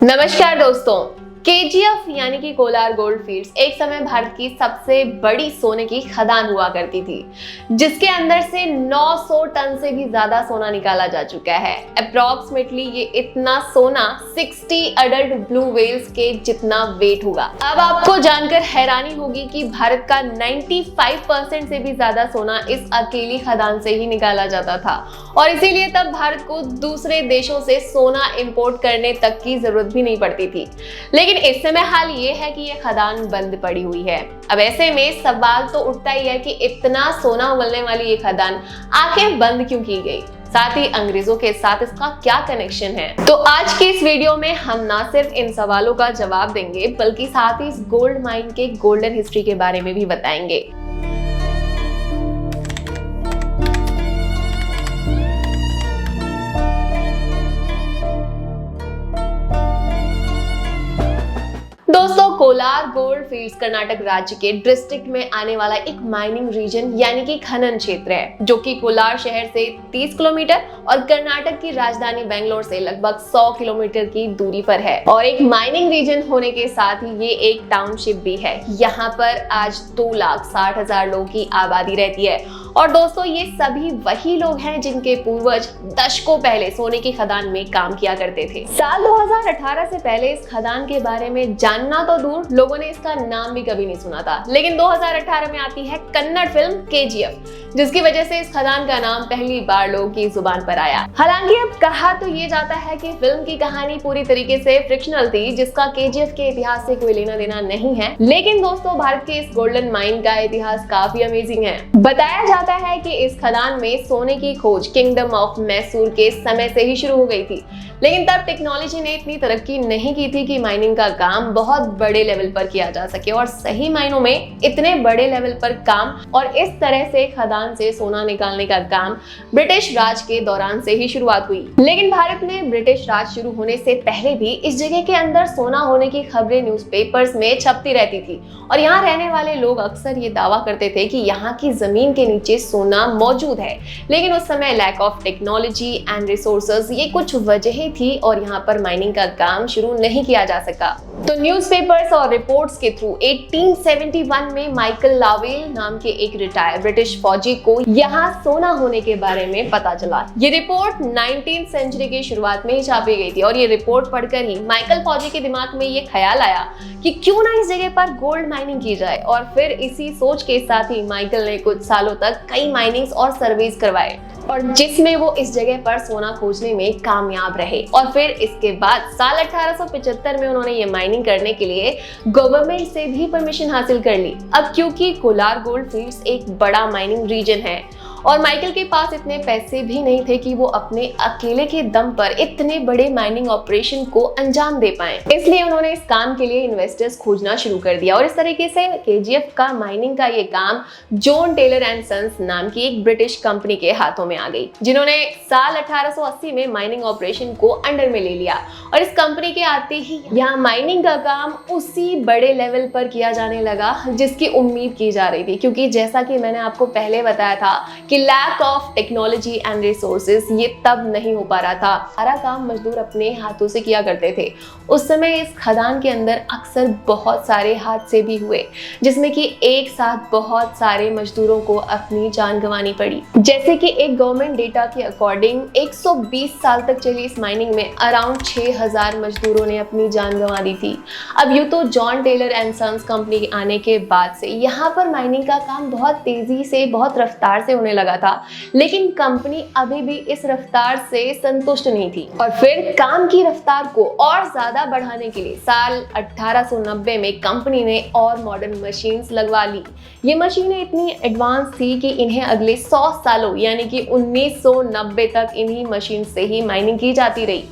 नमस्कार दोस्तों। केजीएफ यानी कि कोलार गोल्ड फील्ड्स एक समय भारत की सबसे बड़ी सोने की खदान हुआ करती थी, जिसके अंदर से 900 टन से भी ज्यादा सोना निकाला जा चुका है। अप्रॉक्सीमेटली ये इतना सोना 60 अडल्ट ब्लू व्हेल्स के जितना वेट होगा। अब आपको जानकर हैरानी होगी कि भारत का 95% से भी ज्यादा सोना इस अकेली खदान से ही निकाला जाता था और इसीलिए तब भारत को दूसरे देशों से सोना इंपोर्ट करने तक की जरूरत भी नहीं पड़ती थी। लेकिन इस समय हाल ये है कि ये खदान बंद पड़ी हुई है। अब ऐसे में सवाल तो उठता ही है कि इतना सोना उगलने वाली ये खदान आखिर बंद क्यों की गई, साथ ही अंग्रेजों के साथ इसका क्या कनेक्शन है। तो आज के इस वीडियो में हम ना सिर्फ इन सवालों का जवाब देंगे बल्कि साथ ही इस गोल्ड माइन के गोल्डन हिस्ट्री के बारे में भी बताएंगे। दोस्तों, कोलार गोल्ड फील्ड्स कर्नाटक राज्य के डिस्ट्रिक्ट में आने वाला एक माइनिंग रीजन यानी कि खनन क्षेत्र है, जो कि कोलार शहर से 30 किलोमीटर और कर्नाटक की राजधानी बेंगलोर से लगभग 100 किलोमीटर की दूरी पर है। और एक माइनिंग रीजन होने के साथ ही ये एक टाउनशिप भी है। यहाँ पर आज 2,60,000 लोगों की आबादी रहती है। और दोस्तों, ये सभी वही लोग हैं जिनके पूर्वज दशकों पहले सोने की खदान में काम किया करते थे। साल 2018 से पहले इस खदान के बारे में जानना तो दूर, लोगों ने इसका नाम भी कभी नहीं सुना था। लेकिन 2018 में आती है कन्नड़ फिल्म केजीएफ, जिसकी वजह से इस खदान का नाम पहली बार लोगों की जुबान पर आया। हालांकि अब कहा तो ये जाता है कि फिल्म की कहानी पूरी तरीके से फिक्शनल थी, जिसका केजीएफ के इतिहास से कोई लेना देना नहीं है। लेकिन दोस्तों, भारत के इस गोल्डन माइन का इतिहास काफी अमेजिंग है। बताया जाता है कि इस खदान में सोने की खोज किंगडम ऑफ मैसूर के समय से ही शुरू हो गई थी, लेकिन तब टेक्नोलॉजी ने इतनी तरक्की नहीं की थी कि माइनिंग का काम बहुत बड़े लेवल पर किया जा सके। और सही मायनों में इतने बड़े लेवल पर काम और इस तरह से खदान से सोना निकालने का काम ब्रिटिश राज के दौरान से ही शुरुआत हुई। लेकिन भारत में ब्रिटिश राज शुरू होने से पहले भी इस जगह के अंदर सोना होने की खबरें न्यूज़पेपर्स में छपती रहती थी और यहाँ रहने वाले लोग अक्सर ये दावा करते थे कि यहाँ की जमीन के नीचे सोना मौजूद है। लेकिन उस समय lack of technology and resources, ये कुछ वजह थी और यहाँ पर माइनिंग का काम शुरू नहीं किया जा सका। तो न्यूज़पेपर्स और रिपोर्ट्स के थ्रू 1871 में माइकल लावेल नाम के एक रिटायर्ड ब्रिटिश फौजी को यहाँ सोना होने के बारे में पता चला। ये रिपोर्ट 19वीं सेंचुरी की शुरुआत में ही छापी गई थी और ये रिपोर्ट पढ़कर ही माइकल फौजी के दिमाग में ये ख्याल आया कि क्यों ना इस जगह पर गोल्ड माइनिंग की जाए। और फिर इसी सोच के साथ ही माइकल ने कुछ सालों तक कई माइनिंग्स और सर्वेस करवाए और जिसमें वो इस जगह पर सोना खोजने में कामयाब रहे। और फिर इसके बाद साल 1875 में उन्होंने ये माइनिंग करने के लिए गवर्नमेंट से भी परमिशन हासिल कर ली। अब क्योंकि कोलार गोल्ड फील्ड्स एक बड़ा माइनिंग रीजन है और माइकल के पास इतने पैसे भी नहीं थे कि वो अपने अकेले के दम पर इतने बड़े माइनिंग ऑपरेशन को अंजाम दे पाए, इसलिए उन्होंने इस काम के लिए इन्वेस्टर्स खोजना शुरू कर दिया। और इस तरीके से केजीएफ का माइनिंग का ये काम जॉन टेलर एंड सन्स नाम की एक ब्रिटिश कंपनी के हाथों में आ गई, जिन्होंने साल 1880 में माइनिंग ऑपरेशन को अंडर में ले लिया। और इस कंपनी के आते ही यहाँ माइनिंग का काम उसी बड़े लेवल पर किया जाने लगा जिसकी उम्मीद की जा रही थी, क्योंकि जैसा कि मैंने आपको पहले बताया था कि lack of technology and resources ये तब नहीं हो पा रहा था। सारा काम मजदूर अपने हाथों से किया करते थे। उस समय इस खदान के अंदर अक्सर बहुत सारे हादसे भी हुए, जिसमें कि एक साथ बहुत सारे मजदूरों को अपनी जान गंवानी पड़ी। जैसे कि एक गवर्नमेंट डेटा के अकॉर्डिंग 120 साल तक चली इस माइनिंग में अराउंड 6,000 मजदूरों ने अपनी जान गंवा दी थी। अब यूं तो John Taylor and Sons company आने के बाद से यहाँ पर माइनिंग का काम बहुत तेजी से, बहुत रफ्तार से होने लगा था, लेकिन कंपनी अभी भी इस रफ्तार से संतुष्ट नहीं थी। और फिर काम की रफ्तार को और ज्यादा बढ़ाने के लिए साल 1890 में कंपनी ने और मॉडर्न मशीन्स लगवा ली। ये मशीनें इतनी एडवांस थी कि इन्हें अगले 100 सालों यानी कि 1990 तक इन्हीं मशीन से ही माइनिंग की जाती रही।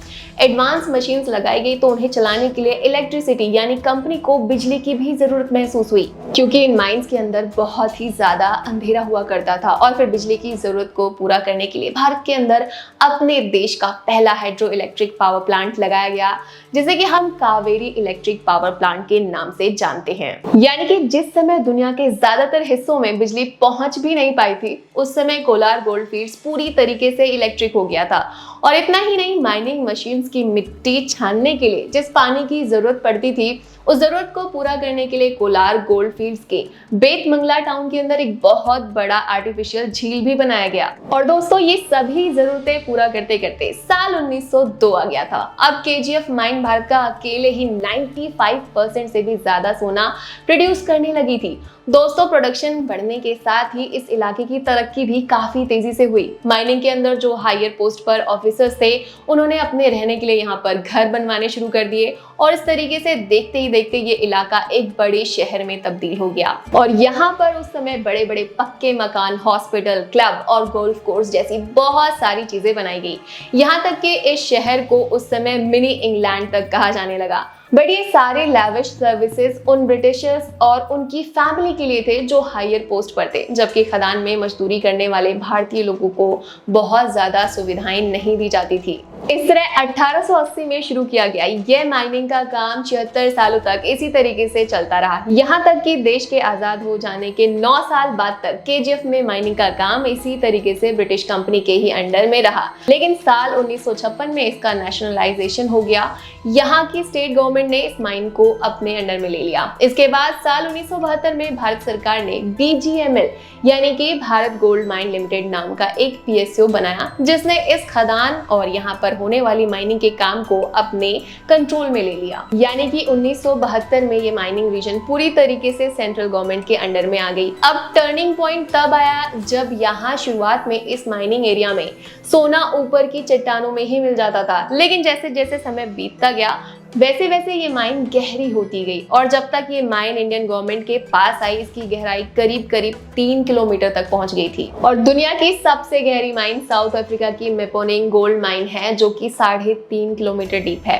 एडवांस मशीन्स लगाई गई तो उन्हें चलाने के लिए इलेक्ट्रिसिटी यानी कंपनी को बिजली की भी जरूरत महसूस हुई, क्योंकि इन माइंस के अंदर बहुत ही ज्यादा अंधेरा हुआ करता था। और फिर बिजली की जरूरत को पूरा करने के लिए भारत के अंदर अपने देश का पहला हाइड्रो इलेक्ट्रिक पावर प्लांट लगाया गया, जिसे कि हम कावेरी इलेक्ट्रिक पावर प्लांट के नाम से जानते हैं। यानी कि जिस समय दुनिया के ज्यादातर हिस्सों में बिजली पहुंच भी नहीं पाई थी, उस समय कोलार गोल्ड फील्ड्स पूरी तरीके से इलेक्ट्रिक हो गया था और इतना ही नहीं, माइनिंग मशीन्स की मिट्टी छानने के लिए जिस पानी की जरूरत पड़ती थी, उस जरूरत को पूरा करने के लिए कोलार गोल्ड फील्ड्स के बेतमंगला टाउन के अंदर एक बहुत बड़ा आर्टिफिशियल झील भी बनाया गया। और दोस्तों, ये सभी जरूरतें पूरा करते करते साल 1902 आ गया था। अब केजीएफ माइन भारत का अकेले ही 95% से भी ज्यादा सोना प्रोड्यूस करने लगी थी। दोस्तों, प्रोडक्शन बढ़ने के साथ ही इस इलाके की तरक्की भी काफी तेजी से हुई। माइनिंग के अंदर जो हायर पोस्ट पर ऑफिसर्स थे, उन्होंने अपने रहने के लिए यहाँ पर घर बनवाने शुरू कर दिए और इस तरीके से देखते ही देखते ये इलाका एक बड़े शहर में तब्दील हो गया। और यहाँ पर उस समय बड़े बड़े पक्के मकान, हॉस्पिटल, क्लब और गोल्फ कोर्स जैसी बहुत सारी चीजें बनाई गई। यहाँ तक कि इस शहर को उस समय मिनी इंग्लैंड तक कहा जाने लगा। बट ये सारे लैविश सर्विसेज उन ब्रिटिशर्स और उनकी फैमिली के लिए थे जो हायर पोस्ट पर थे, जबकि खदान में मजदूरी करने वाले भारतीय लोगों को बहुत ज्यादा सुविधाएं नहीं दी जाती थी। इस तरह 1880 में शुरू किया गया यह माइनिंग का काम 76 सालों तक इसी तरीके से चलता रहा। यहाँ तक कि देश के आजाद हो जाने के 9 साल बाद तक केजीएफ में माइनिंग का काम इसी तरीके से ब्रिटिश कंपनी के ही अंडर में रहा। लेकिन साल 1956 में इसका नेशनलाइजेशन हो गया। यहाँ की स्टेट गवर्नमेंट ने इस माइन को अपने अंडर में ले लिया। इसके बाद साल 1972 में भारत सरकार ने बीजीएमएल यानी कि भारत गोल्ड माइन लिमिटेड नाम का एक पीएसयू बनाया, जिसने इस खदान और यहाँ पर होने वाली माइनिंग के काम को अपने कंट्रोल में ले लिया। यानी कि 1972 में ये माइनिंग रीजन पूरी तरीके से सेंट्रल गवर्नमेंट के अंडर में आ गई। अब टर्निंग पॉइंट तब आया जब यहाँ शुरुआत में इस माइनिंग एरिया में सोना ऊपर की चट्टानों में ही मिल जाता था, लेकिन जैसे जैसे समय बीतता गया वैसे वैसे ये माइन गहरी होती गई और जब तक ये माइन इंडियन गवर्नमेंट के पास आई, इसकी गहराई करीब करीब 3 किलोमीटर तक पहुंच गई थी। और दुनिया की सबसे गहरी माइन साउथ अफ्रीका की मेपोनिंग गोल्ड माइन है, जो कि 3.5 किलोमीटर डीप है।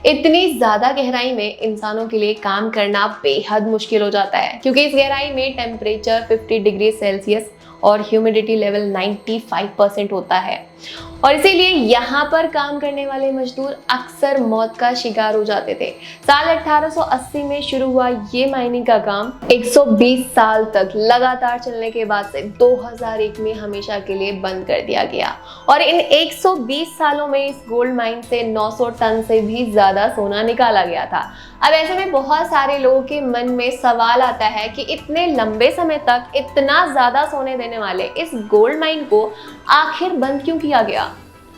इतनी ज्यादा गहराई में इंसानों के लिए काम करना बेहद मुश्किल हो जाता है, क्योंकि इस गहराई में टेम्परेचर 50 डिग्री सेल्सियस और ह्यूमिडिटी लेवल 95% होता है। और इसीलिए यहाँ पर काम करने वाले मजदूर अक्सर मौत का शिकार हो जाते थे। साल 1880 में शुरू हुआ ये माइनिंग का काम 120 साल तक लगातार चलने के बाद से 2001 में हमेशा के लिए बंद कर दिया गया। और इन 120 सालों में इस गोल्ड माइन से 900 टन से भी ज्यादा सोना निकाला गया था। अब ऐसे में बहुत सारे लोगों के मन में सवाल आता है कि इतने लंबे समय तक इतना ज्यादा सोने देने वाले इस गोल्ड माइन को आखिर बंद क्यों किया गया।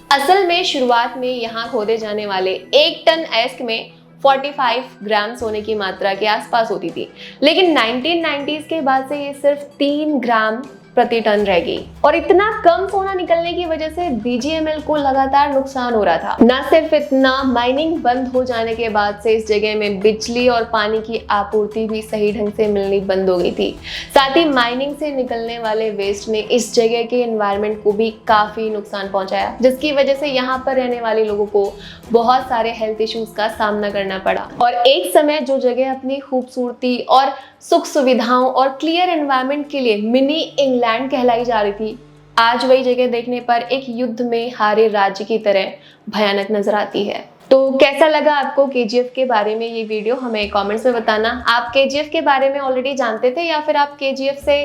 असल में शुरुआत में यहाँ खोदे जाने वाले 1 टन एस्क में 45 ग्राम सोने की मात्रा के आसपास होती थी, लेकिन 1990s के बाद से ये सिर्फ 3 ग्राम प्रति टन रह गई। और इतना कम सोना निकलने की वजह से बीजीएमएल को लगातार नुकसान हो रहा था। न सिर्फ इतना, माइनिंग बंद हो जाने के बाद से इस जगह में बिजली और पानी की आपूर्ति भी सही ढंग से मिलनी बंद हो गई थी। साथ ही माइनिंग से निकलने वाले वेस्ट ने इस जगह के एनवायरनमेंट को भी काफी नुकसान पहुंचाया, जिसकी वजह से यहाँ पर रहने वाले लोगों को बहुत सारे हेल्थ इश्यूज का सामना करना पड़ा। और एक समय जो जगह अपनी खूबसूरती और सुख सुविधाओं और क्लियर एनवायरनमेंट के लिए मिनी इंग्लैंड कहलाई जा रही थी, आज वही जगह देखने पर एक युद्ध में हारे राज्य की तरह भयानक नजर आती है। तो कैसा लगा आपको केजीएफ के बारे में ये वीडियो, हमें कमेंट्स में बताना। आप केजीएफ के बारे में ऑलरेडी जानते थे या फिर आप केजीएफ से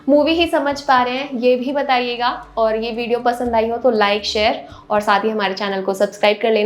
मूवी ही समझ पा रहे हैं, ये भी बताइएगा। और ये वीडियो पसंद आई हो तो लाइक, शेयर और साथ ही हमारे चैनल को सब्सक्राइब कर लेना।